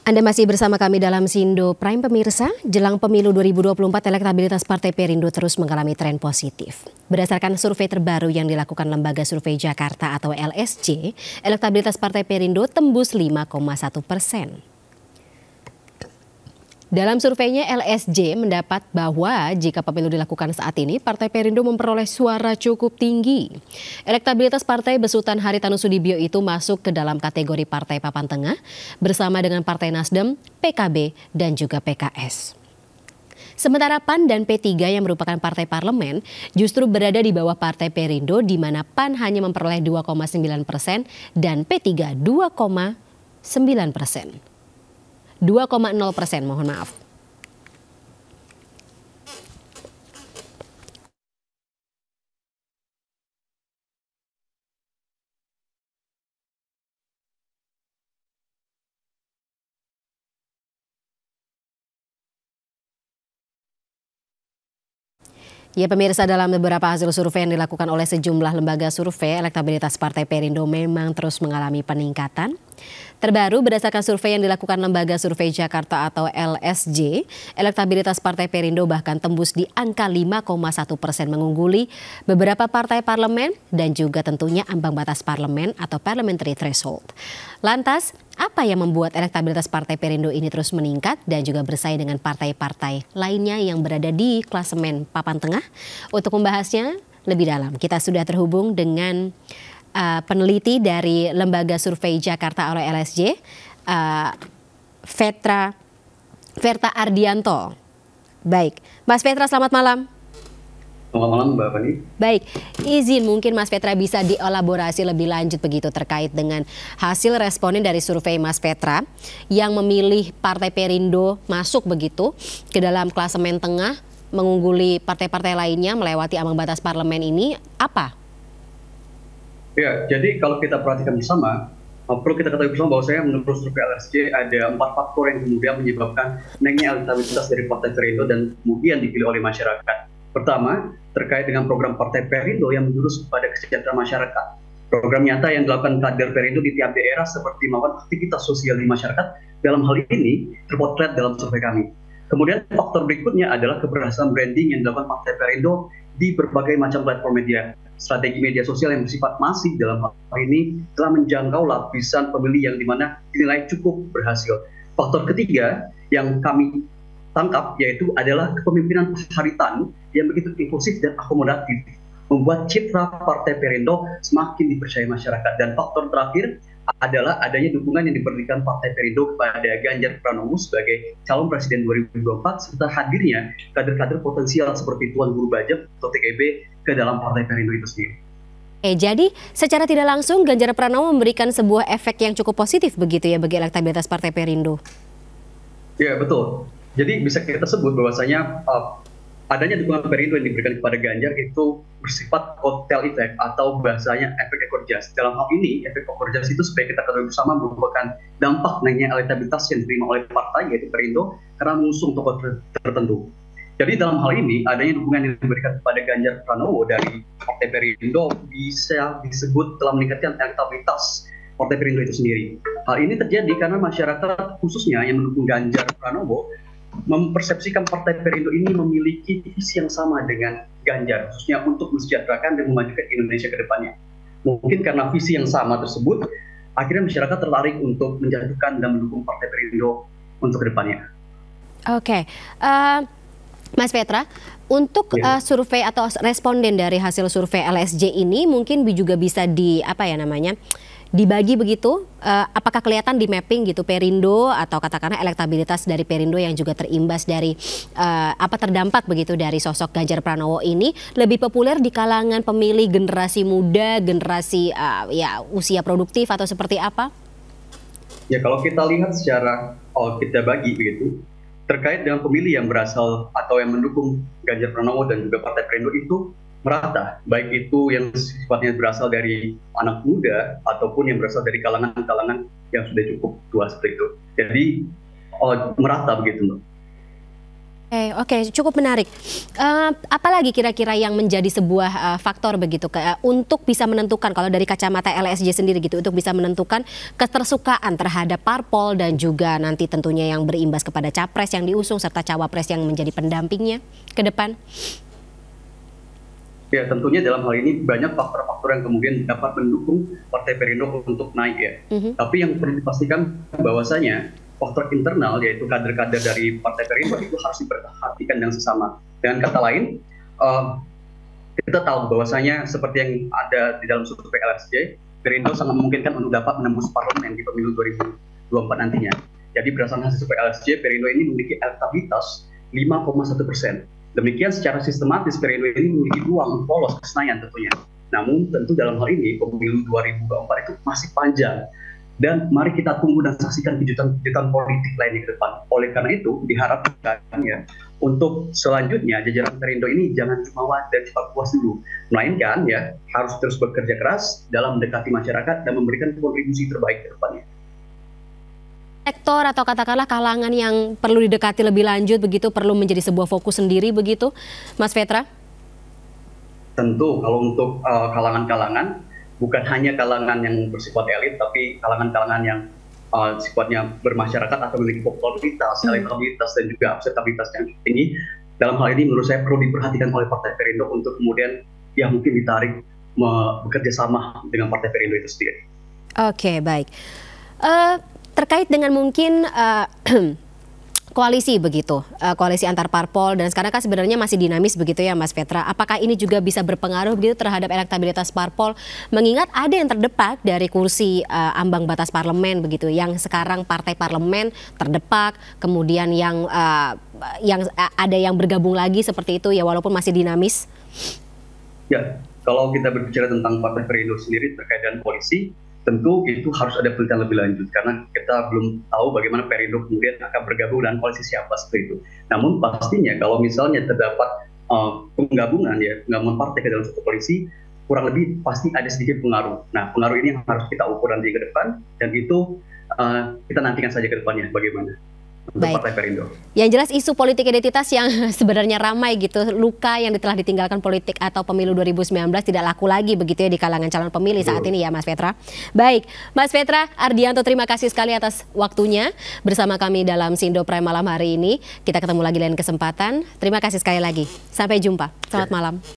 Anda masih bersama kami dalam Sindo Prime pemirsa. Jelang pemilu 2024, elektabilitas Partai Perindo terus mengalami tren positif. Berdasarkan survei terbaru yang dilakukan Lembaga Survei Jakarta atau LSJ, elektabilitas Partai Perindo tembus 5,1%. Dalam surveinya, LSJ mendapat bahwa jika pemilu dilakukan saat ini, Partai Perindo memperoleh suara cukup tinggi. Elektabilitas Partai besutan Haritanu Sudibyo itu masuk ke dalam kategori Partai Papan Tengah bersama dengan Partai Nasdem, PKB, dan juga PKS. Sementara PAN dan P3 yang merupakan partai parlemen justru berada di bawah Partai Perindo, di mana PAN hanya memperoleh 2,9% dan P3 2,9%. 2,0%, mohon maaf. Ya pemirsa, dalam beberapa hasil survei yang dilakukan oleh sejumlah lembaga survei, elektabilitas Partai Perindo memang terus mengalami peningkatan. Terbaru berdasarkan survei yang dilakukan Lembaga Survei Jakarta atau LSJ, elektabilitas Partai Perindo bahkan tembus di angka 5,1%, mengungguli beberapa partai parlemen dan juga tentunya ambang batas parlemen atau parliamentary threshold. Lantas, apa yang membuat elektabilitas Partai Perindo ini terus meningkat dan juga bersaing dengan partai-partai lainnya yang berada di klasemen papan tengah? Untuk membahasnya lebih dalam, kita sudah terhubung dengan peneliti dari Lembaga Survei Jakarta atau LSJ, Verta Ardianto. Baik, Mas Vetra, selamat malam. Selamat malam Mbak Fani. Baik, izin mungkin Mas Vetra bisa dielaborasi lebih lanjut begitu terkait dengan hasil responden dari survei Mas Vetra yang memilih Partai Perindo masuk begitu ke dalam klasemen tengah, mengungguli partai-partai lainnya melewati ambang batas parlemen ini, apa? Ya, jadi kalau kita perhatikan bersama, perlu kita ketahui bersama bahwasanya menurut survei LSJ ada 4 faktor yang kemudian menyebabkan naiknya elektabilitas dari Partai Perindo dan kemudian dipilih oleh masyarakat. Pertama, terkait dengan program Partai Perindo yang menjurus kepada kesejahteraan masyarakat. Program nyata yang dilakukan kader Perindo di tiap daerah seperti melakukan aktivitas sosial di masyarakat, dalam hal ini terpotret dalam survei kami. Kemudian faktor berikutnya adalah keberhasilan branding yang dilakukan Partai Perindo di berbagai macam platform media. Strategi media sosial yang bersifat masif dalam hal ini telah menjangkau lapisan pemilih yang dimana dinilai cukup berhasil. Faktor ketiga yang kami tangkap yaitu adalah kepemimpinan Haritanu yang begitu inklusif dan akomodatif, membuat citra Partai Perindo semakin dipercaya masyarakat. Dan faktor terakhir adalah adanya dukungan yang diberikan Partai Perindo kepada Ganjar Pranowo sebagai calon presiden 2024 serta hadirnya kader-kader potensial seperti Tuan Guru Bajang atau TGB ke dalam Partai Perindo itu sendiri. Jadi secara tidak langsung Ganjar Pranowo memberikan sebuah efek yang cukup positif begitu ya bagi elektabilitas Partai Perindo. Ya betul. Jadi bisa kita sebut bahwasanya adanya dukungan Perindo yang diberikan kepada Ganjar itu bersifat kotel efek atau bahasanya efek ekor jas. Dalam hal ini, efek ekor jas itu supaya kita ketahui bersama merupakan dampak naiknya elektabilitas yang diterima oleh partai yaitu Perindo karena mengusung tokoh tertentu. Jadi dalam hal ini, adanya dukungan yang diberikan kepada Ganjar Pranowo dari Partai Perindo bisa disebut telah meningkatkan elektabilitas Partai Perindo itu sendiri. Hal ini terjadi karena masyarakat khususnya yang mendukung Ganjar Pranowo mempersepsikan Partai Perindo ini memiliki visi yang sama dengan Ganjar, khususnya untuk mensejahterakan dan memajukan Indonesia ke depannya. Mungkin karena visi yang sama tersebut, akhirnya masyarakat tertarik untuk menjatuhkan dan mendukung Partai Perindo untuk ke depannya. Oke, Mas Vetra, untuk survei atau responden dari hasil survei LSJ ini mungkin juga bisa dibagi begitu, apakah kelihatan di mapping gitu Perindo atau katakanlah elektabilitas dari Perindo yang juga terimbas dari terdampak begitu dari sosok Ganjar Pranowo ini lebih populer di kalangan pemilih generasi muda, generasi usia produktif atau seperti apa? Ya kalau kita lihat secara kita bagi begitu, terkait dengan pemilih yang berasal atau yang mendukung Ganjar Pranowo dan juga Partai Perindo itu merata, baik itu yang sifatnya berasal dari anak muda ataupun yang berasal dari kalangan-kalangan yang sudah cukup tua seperti itu. Jadi merata begitu, Mbak. Oke, cukup menarik. Apalagi kira-kira yang menjadi sebuah faktor begitu untuk bisa menentukan kalau dari kacamata LSJ sendiri gitu, untuk bisa menentukan ketersukaan terhadap parpol dan juga nanti tentunya yang berimbas kepada capres yang diusung serta cawapres yang menjadi pendampingnya ke depan? Ya, tentunya dalam hal ini banyak faktor-faktor yang kemudian dapat mendukung Partai Perindo untuk naik ya. Tapi yang perlu dipastikan bahwasanya faktor internal, yaitu kader-kader dari Partai Perindo itu harus diperhatikan dengan sesama. Dengan kata lain, kita tahu bahwasanya seperti yang ada di dalam survei LSJ, Perindo sangat memungkinkan untuk dapat menembus parlemen di pemilu 2024 nantinya. Jadi berdasarkan hasil survei LSJ, Perindo ini memiliki elektabilitas 5,1%. Demikian secara sistematis Perindo ini memiliki peluang lolos ke Senayan tentunya. Namun tentu dalam hal ini pemilu 2024 itu masih panjang. Dan mari kita tunggu dan saksikan kejutan-kejutan politik lainnya ke depan. Oleh karena itu diharapkan ya untuk selanjutnya jajaran Perindo ini jangan cuma dan cepat puas dulu, melainkan ya harus terus bekerja keras dalam mendekati masyarakat dan memberikan kontribusi terbaik ke depannya. Sektor atau katakanlah kalangan yang perlu didekati lebih lanjut begitu, perlu menjadi sebuah fokus sendiri begitu, Mas Petra? Tentu kalau untuk kalangan-kalangan, bukan hanya kalangan yang bersifat elit, tapi kalangan-kalangan yang sifatnya bermasyarakat atau memiliki popularitas, elektabilitas, dan juga akseptabilitas yang tinggi. Dalam hal ini menurut saya perlu diperhatikan oleh Partai Perindo untuk kemudian ya mungkin ditarik bekerja sama dengan Partai Perindo itu sendiri. Oke, baik. Terkait dengan mungkin koalisi begitu, koalisi antar parpol dan sekarang kan sebenarnya masih dinamis begitu ya Mas Petra. Apakah ini juga bisa berpengaruh begitu terhadap elektabilitas parpol? Mengingat ada yang terdepak dari kursi ambang batas parlemen begitu, yang sekarang partai parlemen terdepak, kemudian yang ada yang bergabung lagi seperti itu ya walaupun masih dinamis. Ya, kalau kita berbicara tentang Partai Perindo sendiri terkait dengan koalisi, tentu itu harus ada penelitian lebih lanjut karena kita belum tahu bagaimana Perindo kemudian akan bergabung dengan koalisi siapa seperti itu. Namun pastinya kalau misalnya terdapat penggabungan partai ke dalam satu koalisi, kurang lebih pasti ada sedikit pengaruh. Nah, pengaruh ini yang harus kita ukur nanti ke depan dan itu kita nantikan saja ke depannya bagaimana untuk Partai Perindo. Yang jelas isu politik identitas yang sebenarnya ramai gitu, luka yang telah ditinggalkan politik atau pemilu 2019 tidak laku lagi begitu ya di kalangan calon pemilih saat ini ya Mas Petra. Baik, Mas Petra Ardianto, terima kasih sekali atas waktunya bersama kami dalam Sindo Prime malam hari ini. Kita ketemu lagi lain kesempatan. Terima kasih sekali lagi. Sampai jumpa. Selamat malam.